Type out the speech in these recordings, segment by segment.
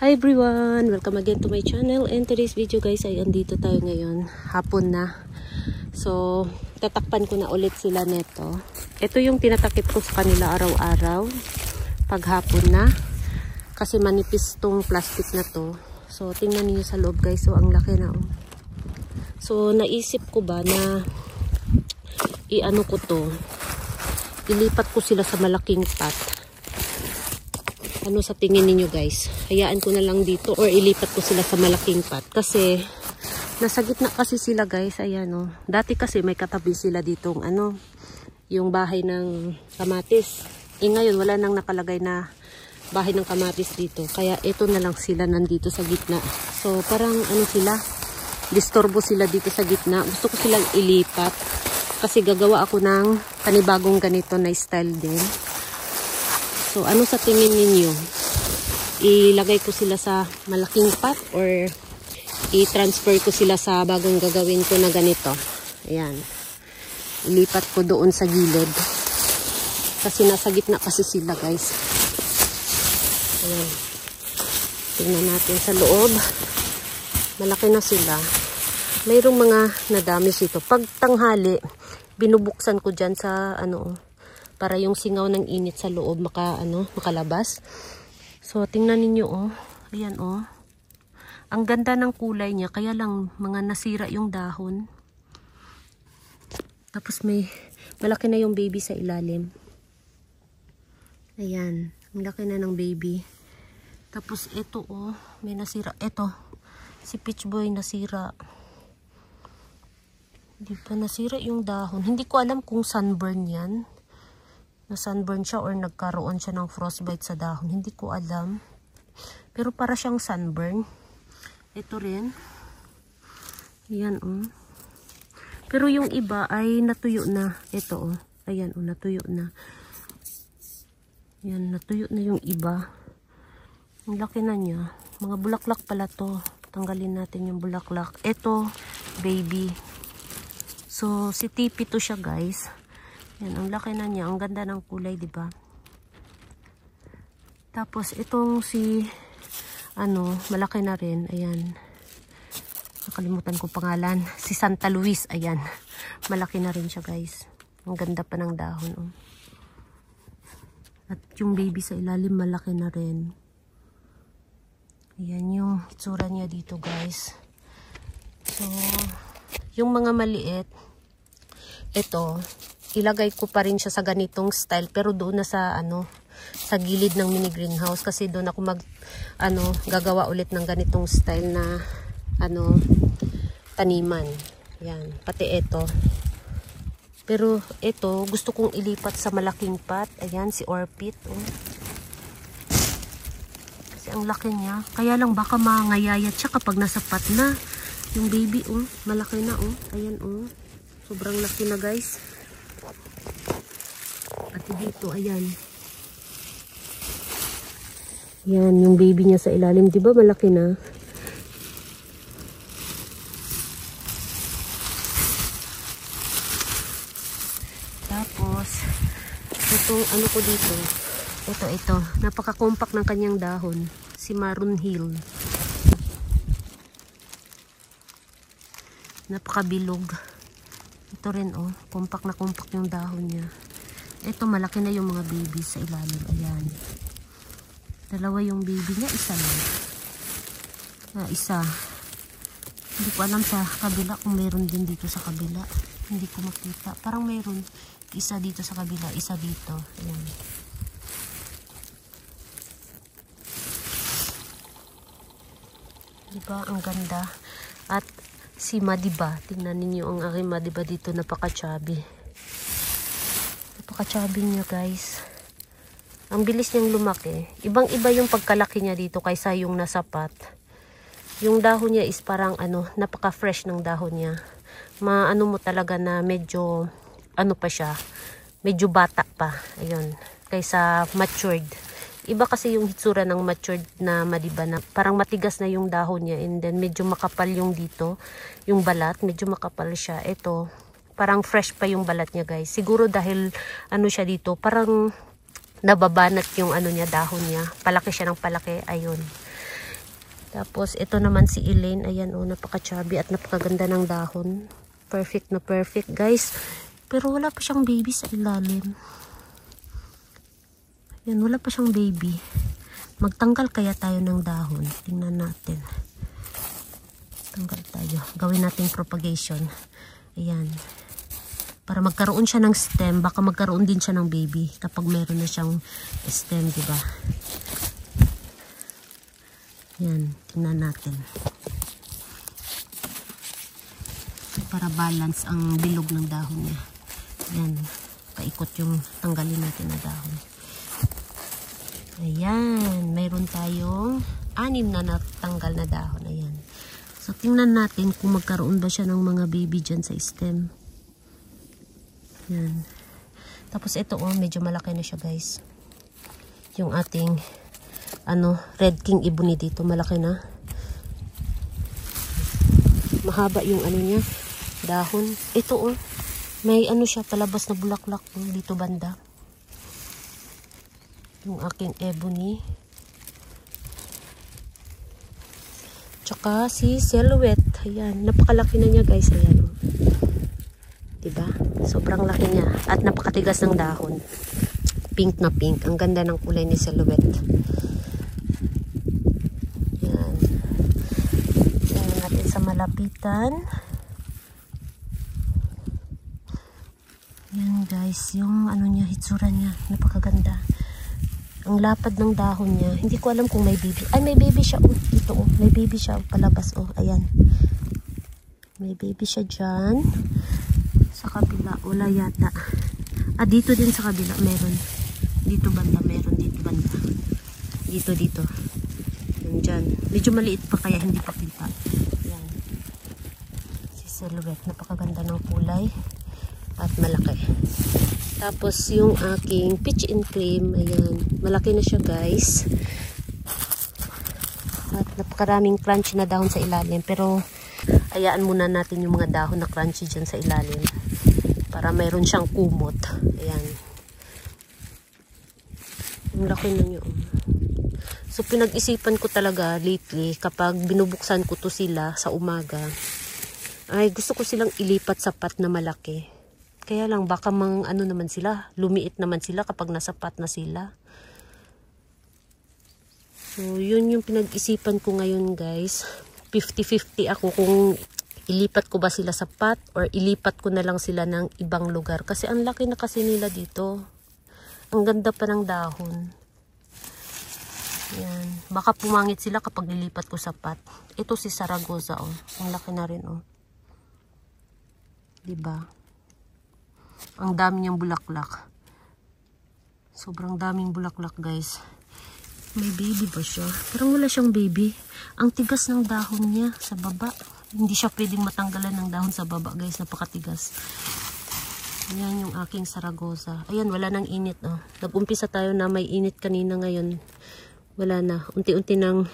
Hi everyone! Welcome again to my channel, and today's video guys ay andito tayo ngayon, hapon na. So, tatakpan ko na ulit sila neto. Ito yung tinatakip ko sa kanila araw-araw pag hapon na, kasi manipis tong plastic na to. So, tingnan niyo sa loob guys, so ang laki na oh. So, naisip ko ba na i-ano ko to, ilipat ko sila sa malaking pot. Ano sa tingin niyo guys? Hayaan ko na lang dito or ilipat ko sila sa malaking pot. Kasi nasa gitna kasi sila guys. Ayan o. Dati kasi may katabi sila ditong ano, yung bahay ng kamatis. Ngayon wala nang nakalagay na bahay ng kamatis dito. Kaya ito na lang sila nandito sa gitna. So parang ano sila, disturbo sila dito sa gitna. Gusto ko silang ilipat. Kasi gagawa ako ng panibagong ganito na style din. So, ano sa tingin ninyo? Ilagay ko sila sa malaking pot or i-transfer ko sila sa bagong gagawin ko na ganito? Ayan. Ilipat ko doon sa gilid. Kasi nasa gitna kasi sila guys. Ayan. Tingnan natin sa loob. Malaki na sila. Mayroong mga nadamis ito. Pag tanghali, binubuksan ko dyan sa ano, para yung singaw ng init sa loob makalabas. So tingnan niyo oh. Ayan oh. Ang ganda ng kulay niya, kaya lang mga nasira yung dahon. Tapos may malaki na yung baby sa ilalim. Ayan, ang laki na ng baby. Tapos ito oh, may nasira. Ito, si Peach Boy nasira. Hindi pa nasira yung dahon. Hindi ko alam kung sunburn yan. Na sunburn siya or nagkaroon siya ng frostbite sa dahon. Hindi ko alam. Pero para siyang sunburn. Ito rin. Ayan oh. Pero yung iba ay natuyo na. Ito oh. Ayan oh, natuyo na. Ayan, natuyo na yung iba. Ang laki na niya. Mga bulaklak pala to. Tanggalin natin yung bulaklak. Ito, baby. So, si Tipi to siya guys. Yan, ang laki na niya. Ang ganda ng kulay, di ba? Tapos, itong si, malaki na rin. Ayan. Nakalimutan ko pangalan. Si Santa Luis. Ayan. Malaki na rin siya, guys. Ang ganda pa ng dahon, oh. At yung baby sa ilalim, malaki na rin. Ayan yung itsura niya dito, guys. So, yung mga maliit, ito, ilagay ko pa rin siya sa ganitong style pero doon na sa sa gilid ng mini greenhouse kasi doon ako gagawa ulit ng ganitong style na taniman. Yan, pati ito. Pero ito gusto kong ilipat sa malaking pot. Ayan si Orpit, oh. Kasi ang laki niya. Kaya lang baka mangayayat siya kapag nasa pot na. Yung baby, oh, malaki na, oh. Ayan, oh. Sobrang laki na, guys. At dito, ayan. Yan, yung baby niya sa ilalim. Diba malaki na? Tapos, itong ano ko dito. Ito. Napaka-compact ng kanyang dahon. Si Maroon Hill. Napaka-bilog. Ito rin, oh. Compact na compact yung dahon niya. Ito, malaki na yung mga baby sa ilalim. Ayan. Dalawa yung baby niya. Isa lang. Isa. Hindi ko alam sa kabila kung meron din dito sa kabila. Hindi ko makita. Parang meron. Isa dito sa kabila. Isa dito. Ayan. Diba? Ang ganda. At si Madiba. Tingnan ninyo ang aking Madiba dito. Napaka-chubby. Napaka-chubby niya guys. Ang bilis niyang lumaki. Ibang-iba yung pagkalaki niya dito kaysa yung nasa pot. Yung dahon niya is parang napaka-fresh ng dahon niya. Maano mo talaga na medyo pa siya. Medyo bata pa. Ayun. Kaysa matured. Iba kasi yung hitsura ng matured na Madiba na parang matigas na yung dahon niya and then medyo makapal yung dito. Yung balat. Medyo makapal siya. Ito. Parang fresh pa yung balat niya guys. Siguro dahil siya dito, parang nababanat yung niya, dahon niya. Palaki siya ng palaki. Ayun. Tapos, ito naman si Elaine. Ayan, oh, napaka-chubby at napakaganda ng dahon. Perfect na perfect, guys. Pero wala pa siyang baby sa ilalim. Ayan, wala pa siyang baby. Magtanggal kaya tayo ng dahon. Tingnan natin. Tanggal tayo. Gawin natin propagation. Ayan. Para magkaroon siya ng stem. Baka magkaroon din siya ng baby. Kapag meron na siyang stem, diba? Yan, tingnan natin. Para balance ang bilog ng dahon niya. Yan, paikot yung tanggalin natin na dahon. Ayan, mayroon tayong 6 na natanggal na dahon. Ayan. So, tingnan natin kung magkaroon ba siya ng mga baby dyan sa stem. Yan. Tapos ito, oh, medyo malaki na siya, guys. Yung ating Red King Ebony dito, malaki na. Mahaba yung niya, dahon. Ito, oh, may siya, palabas na bulaklak dito banda. Yung aking Ebony. Tsaka si Silhouette. Ayan, napakalaki na niya, guys. Ayan, oh. Diba? Sobrang laki niya. At napakatigas ng dahon. Pink na pink. Ang ganda ng kulay ni Silhouette. Malapitan. Yan, guys, yung niya, hitsura niya, napakaganda. Ang lapad ng dahon niya. Hindi ko alam kung may baby. Ay, may baby siya. Oh, dito, oh, may baby siya palabas. Oh, ayan. May baby siya dyan. Sa kabila, wala yata. Ah, dito din sa kabila, meron. Dito banda, meron dito banda. Dito. Yan dyan. Medyo maliit pa kaya hindi pa kita. Silhouette, napakaganda ng kulay at malaki. Tapos yung aking peach and cream, ayan, malaki na siya, guys, at napakaraming crunchy na dahon sa ilalim, pero hayaan muna natin yung mga dahon na crunchy dyan sa ilalim para mayroon siyang kumot. Ayan, ang laki na niyo. So pinag-isipan ko talaga lately, kapag binubuksan ko to sila sa umaga, ay gusto ko silang ilipat sa pot na malaki. Kaya lang baka naman sila, lumiit naman sila kapag nasa pot na sila. So yun yung pinag-isipan ko ngayon, guys. 50-50 ako kung ilipat ko ba sila sa pot or ilipat ko na lang sila ng ibang lugar. Kasi ang laki na kasi nila dito. Ang ganda pa ng dahon. Yan. Baka pumangit sila kapag nilipat ko sa pot. Ito si Zaragoza, oh. Ang laki na rin, oh. Diba? Ang dami niyang bulaklak. Sobrang daming bulaklak, guys. May baby ba siya? Parang wala siyang baby. Ang tigas ng dahon niya sa baba. Hindi siya pwedeng matanggalan ng dahon sa baba, guys. Napakatigas. Ayan yung aking Zaragoza. Ayan, wala nang init, oh. Nag-umpisa tayo na may init kanina, ngayon wala na. Unti-unti nang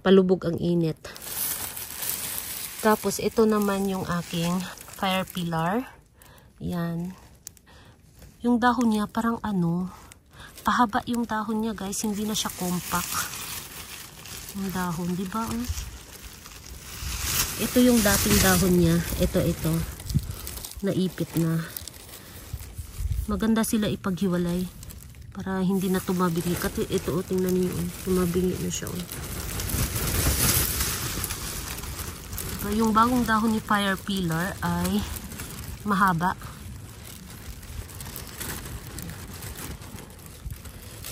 palubog ang init. Tapos, ito naman yung aking fire pillar. Yan. Yung dahon niya, parang pahaba yung dahon niya, guys. Hindi na siya compact. Yung dahon, di ba? Ito yung dating dahon niya. Ito. Naipit na. Maganda sila ipaghiwalay. Para hindi na tumabingi. Kasi ito, tingnan niyo. Tumabingi na siya. Yung bagong dahon ni fire pillar ay mahaba.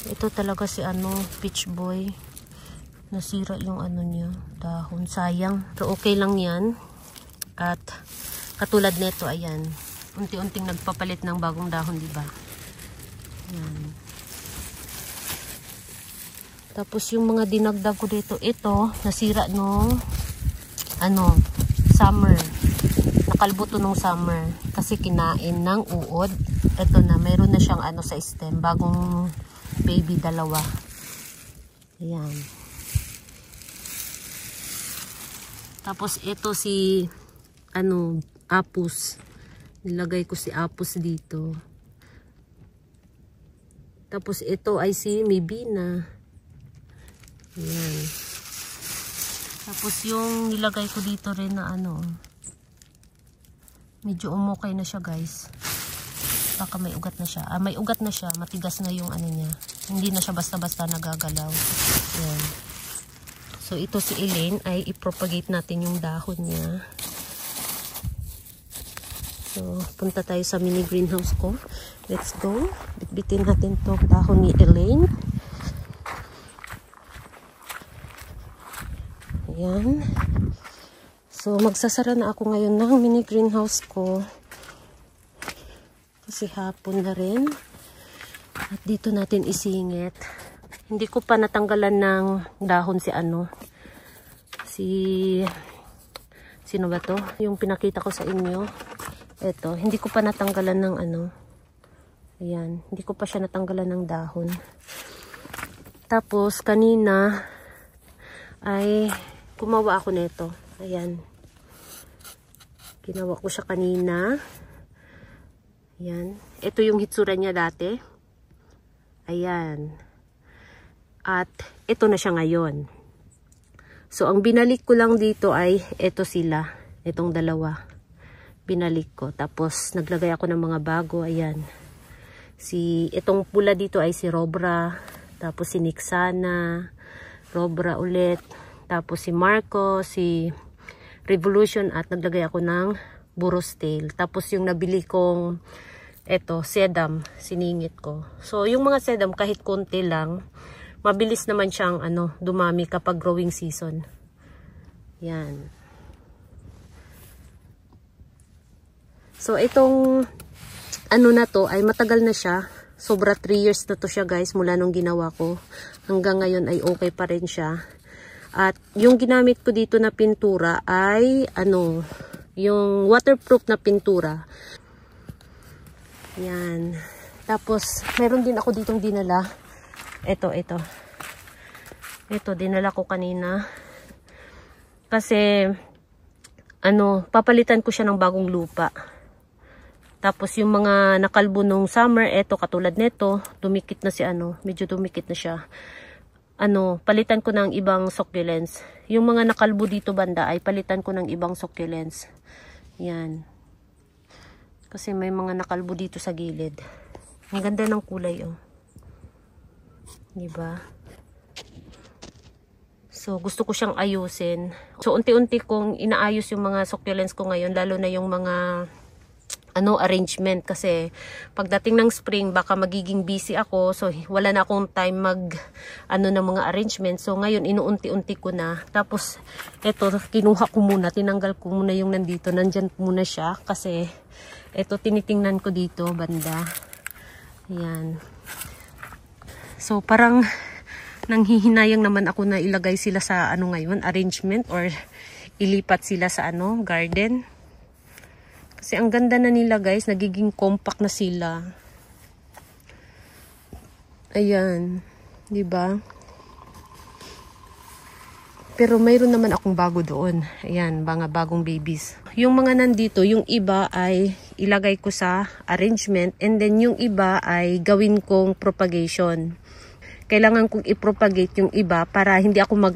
Ito talaga si Peach Boy. Nasira yung niya, dahon. Sayang. Pero okay lang yan. At katulad nito, ayan. Unti-unting nagpapalit ng bagong dahon, diba? Ayan. Tapos yung mga dinagdag ko dito, ito, nasira nung summer. Nakalbo to nung summer kasi kinain ng uod. Ito na, mayroon na siyang sa stem, bagong baby, 2. Ayan. Tapos ito si apus. Nilagay ko si apus dito. Tapos ito ay si Mibina. Ayan. Tapos yung nilagay ko dito rin na ano, medyo umukay na siya guys. Baka may ugat na siya. May ugat na siya. Matigas na yung ano niya. Hindi na siya basta-basta nagagalaw. Yan. So ito si Elaine ay i-propagate natin yung dahon niya. So punta tayo sa mini greenhouse ko. Let's go. Bitbitin natin to dahon ni Elaine. Ayan. So magsasara na ako ngayon ng mini greenhouse ko. Kasi hapon na rin. At dito natin isingit. Hindi ko pa natanggalan ng dahon si ano. Sino ba to? Yung pinakita ko sa inyo. Ito. Hindi ko pa natanggalan ng ano. Ayan. Hindi ko pa siya natanggalan ng dahon. Tapos kanina ay gumawa ako nito. Ayan. Ginawa ko siya kanina. Ayan. Ito yung hitsura niya dati. Ayan. At ito na siya ngayon. So, ang binalik ko lang dito ay ito sila. Itong dalawa. Binalik ko. Tapos, naglagay ako ng mga bago. Ayan. Itong pula dito ay si Robra. Tapos, si Nixana. Robra ulit. Tapos, si Marco. Si Revolution. At naglagay ako ng Burro's Tail. Tapos, yung nabili kong eto, sedum, siningit ko. So, yung mga sedum, kahit konti lang, mabilis naman siyang dumami kapag growing season. Yan. So, itong na to ay matagal na siya. Sobra 3 years na to siya guys mula nung ginawa ko. Hanggang ngayon ay okay pa rin siya. At yung ginamit ko dito na pintura ay yung waterproof na pintura. Yan. Tapos, meron din ako ditong dinala. Ito. Ito, dinala ko kanina. Kasi, papalitan ko siya ng bagong lupa. Tapos, yung mga nakalbo nung summer, ito, katulad nito, dumikit na si medyo dumikit na siya. Palitan ko ng ibang succulents. Yung mga nakalbo dito banda, ay palitan ko ng ibang succulents. Yan. Kasi may mga nakalbo dito sa gilid. Ang ganda ng kulay, oh. Diba? So, gusto ko siyang ayusin. So, unti-unti kong inaayos yung mga succulents ko ngayon, lalo na yung mga arrangement. Kasi, pagdating ng spring, baka magiging busy ako. So, wala na akong time ng mga arrangement. So, ngayon, inuunti-unti ko na. Tapos, eto, kinuha ko muna. Tinanggal ko muna yung nandito. Nandyan muna siya. Kasi, eto, tinitingnan ko dito, banda. Ayan. So, parang nanghihinayang naman ako na ilagay sila sa ngayon, arrangement or ilipat sila sa garden. Kasi ang ganda na nila guys, nagiging compact na sila. Ayan. Diba? Pero mayroon naman akong bago doon. Ayan, mga bagong babies. Yung mga nandito, yung iba ay ilagay ko sa arrangement. And then yung iba ay gawin kong propagation. Kailangan kong i-propagate yung iba para hindi ako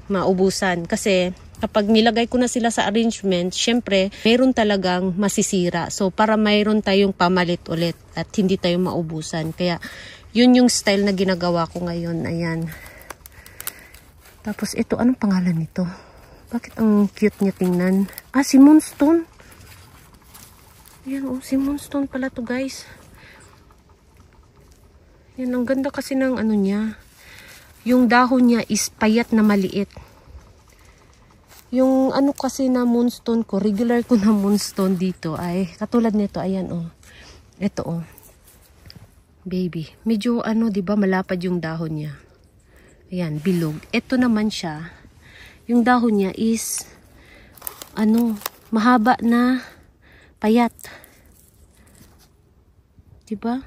maubusan. Kasi kapag nilagay ko na sila sa arrangement, syempre, mayroon talagang masisira. So, para mayroon tayong pamalit ulit at hindi tayo maubusan. Kaya, yun yung style na ginagawa ko ngayon. Ayan. Tapos, ito, anong pangalan nito? Bakit ang cute niya tingnan? Si Moonstone. Ayan, si Moonstone pala to guys. Yan, ang ganda kasi ng niya. Yung dahon niya is payat na maliit. Yung kasi na moonstone ko, regular ko na moonstone dito ay katulad nito, ayan Ito baby. Medyo diba malapad yung dahon niya. Ayan, bilog. Ito naman siya. Yung dahon niya is mahaba na payat. Diba?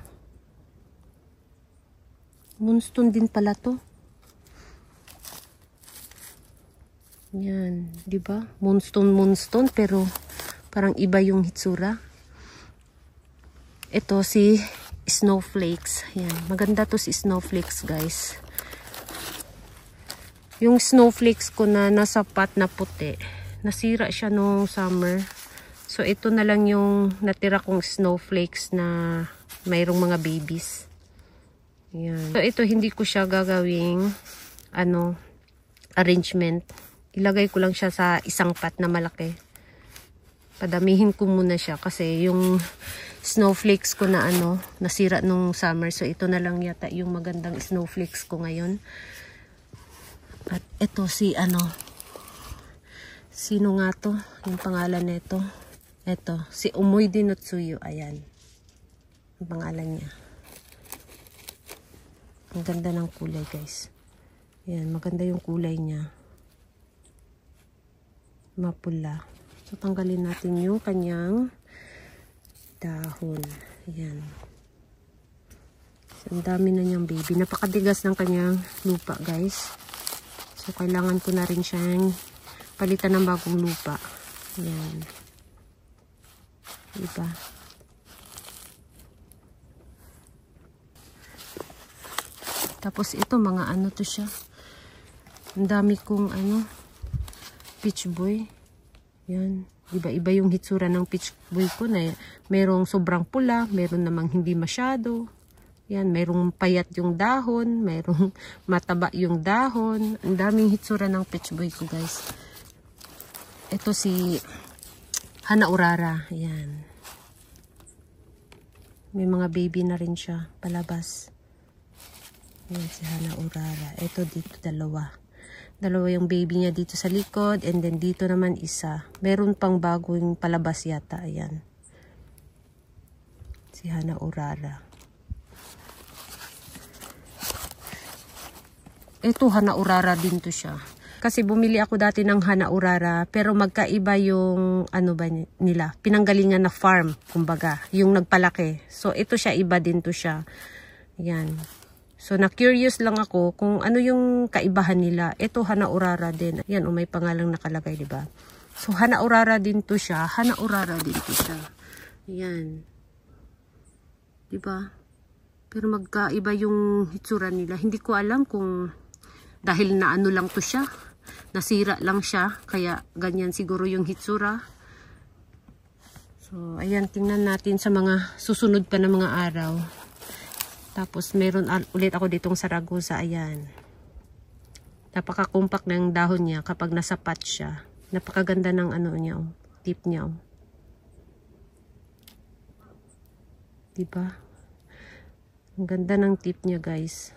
Moonstone din pala to. Yan, di ba? Moonstone pero parang iba yung hitsura. Ito si Snowflakes. Yan, maganda to si Snowflakes, guys. Yung snowflakes ko na nasa pot na puti, nasira siya nung summer. So, ito na lang yung natira kong snowflakes na mayroong mga babies. Yan. So, ito hindi ko siya gagawing arrangement. Ilagay ko lang siya sa isang pot na malaki. Padamihin ko muna siya kasi yung snowflakes ko na nasira nung summer. So, ito na lang yata yung magandang snowflakes ko ngayon. At ito sino nga to? Yung pangalan nito. Ito, si Umoy Dinotsuyo. Ayan. Ang pangalan niya. Ang ganda ng kulay, guys. Ayan, maganda yung kulay niya. Mapula. So, tanggalin natin yung kanyang dahon. Ayan. So, ang dami na niyang baby. Napakadigas ng kanyang lupa, guys. So, kailangan ko na rin siyang palitan ng bagong lupa. Ayan. Diba? Tapos ito, mga to siya. Ang dami kong peach boy. Yan. Iba-iba yung hitsura ng peach boy ko na merong sobrang pula, meron namang hindi masyado. Yan, merong payat yung dahon, merong mataba yung dahon. Ang daming hitsura ng peach boy ko, guys. Ito si Hana Urara. Ayan. May mga baby na rin siya palabas. Ayan si Hana Urara. Ito dito dalawa. Dalawa yung baby niya dito sa likod. And then dito naman isa. Meron pang bagong palabas yata. Ayan. Si Hana Urara. Ito Hana Urara din to siya. Kasi bumili ako dati ng Hana Urara, pero magkaiba yung nila, pinanggalingan na farm, kumbaga, yung nagpalaki. So ito siya, iba din to siya. Yan. So na-curious lang ako kung ano yung kaibahan nila. Ito Hana Urara din. Yan, may pangalang nakalagay, 'di ba? So Hana Urara din to siya, Hana Urara din to siya. Yan. 'Di ba? Pero magkaiba yung hitsura nila. Hindi ko alam kung dahil na lang to siya. Nasira lang siya, kaya ganyan siguro yung hitsura. So, ayan, tingnan natin sa mga susunod pa na mga araw. Tapos, meron ulit ako ditong Zaragoza, ayan. Napaka-compact ng dahon niya kapag nasa pot siya. Napakaganda ng niya, tip niya. Diba? Ang ganda ng tip niya, guys.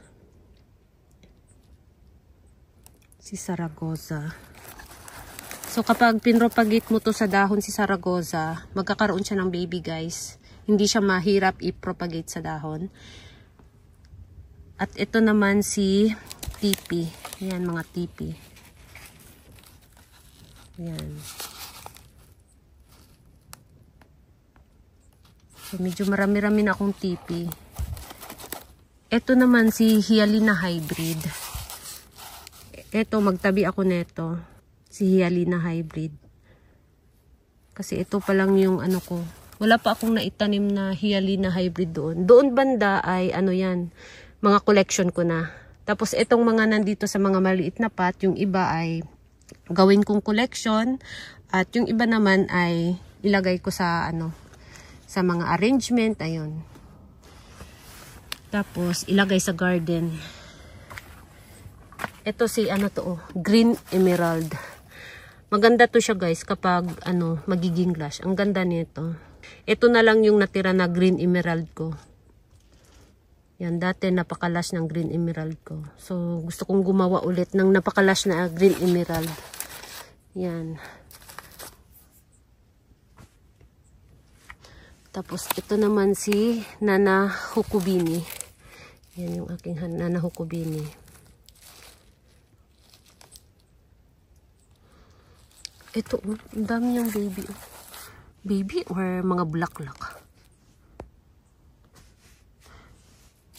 Si Zaragoza. So, kapag pinropagate mo to sa dahon si Zaragoza, magkakaroon siya ng baby, guys. Hindi siya mahirap i-propagate sa dahon. At ito naman si Tipi. Ayan, mga Tipi. Ayan. So, medyo marami-rami na akong Tipi. Ito naman si Hyalina Hybrid. Ito, magtabi ako neto. Si Hyalina Hybrid. Kasi ito pa lang yung ko. Wala pa akong naitanim na Hyalina Hybrid doon. Doon banda ay yan. Mga collection ko na. Tapos itong mga nandito sa mga maliit na pot, yung iba ay gawin kong collection. At yung iba naman ay ilagay ko sa sa mga arrangement. Ayun. Tapos ilagay sa garden. Ito si Green Emerald. Maganda to siya, guys, kapag magiging glass. Ang ganda nito. Ito na lang yung natira na Green Emerald ko. Yan, dati napakalas ng Green Emerald ko. So, gusto kong gumawa ulit ng napakalas na Green Emerald. Yan. Tapos, ito naman si Nana Hukubini. Yan yung aking Nana Hukubini. Ito, ang dami niyang baby. Baby or mga bulaklak.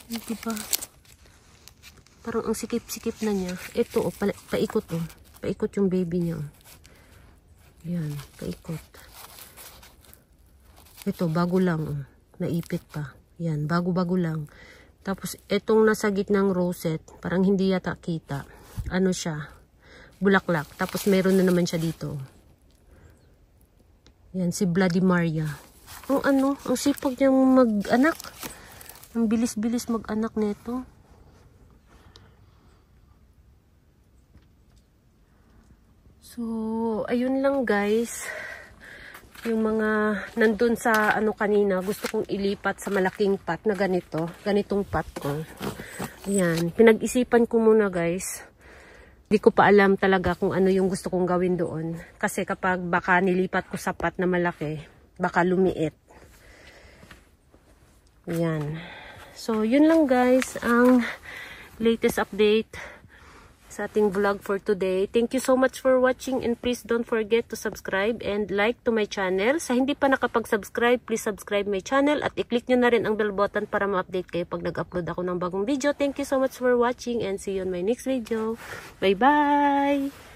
Diba? Parang ang sikip-sikip na niya. Ito, paikot. Paikot yung baby niya. Yan, paikot. Ito, bago lang. Naipit pa. Yan, bago-bago lang. Tapos, itong nasa gitnang rosette, parang hindi yata kita. ano siya, bulaklak. Tapos meron na naman siya dito. Yan, si Bloody Maria. Ang sipag niyang mag-anak. Ang bilis-bilis mag-anak nito. So, ayun lang guys. Yung mga nandun sa kanina, gusto kong ilipat sa malaking pot na ganito. Ganitong pot ko. Ayan. Pinag-isipan ko muna guys. Hindi ko pa alam talaga kung ano yung gusto kong gawin doon. Kasi kapag baka nilipat ko sa pot na malaki, baka lumiit. Ayan. So, yun lang guys ang latest update sa ating vlog for today. Thank you so much for watching and please don't forget to subscribe and like to my channel. Sa hindi pa nakapag-subscribe, please subscribe my channel at i-click nyo na rin ang bell button para ma-update kayo pag nag-upload ako ng bagong video. Thank you so much for watching and see you on my next video. Bye-bye!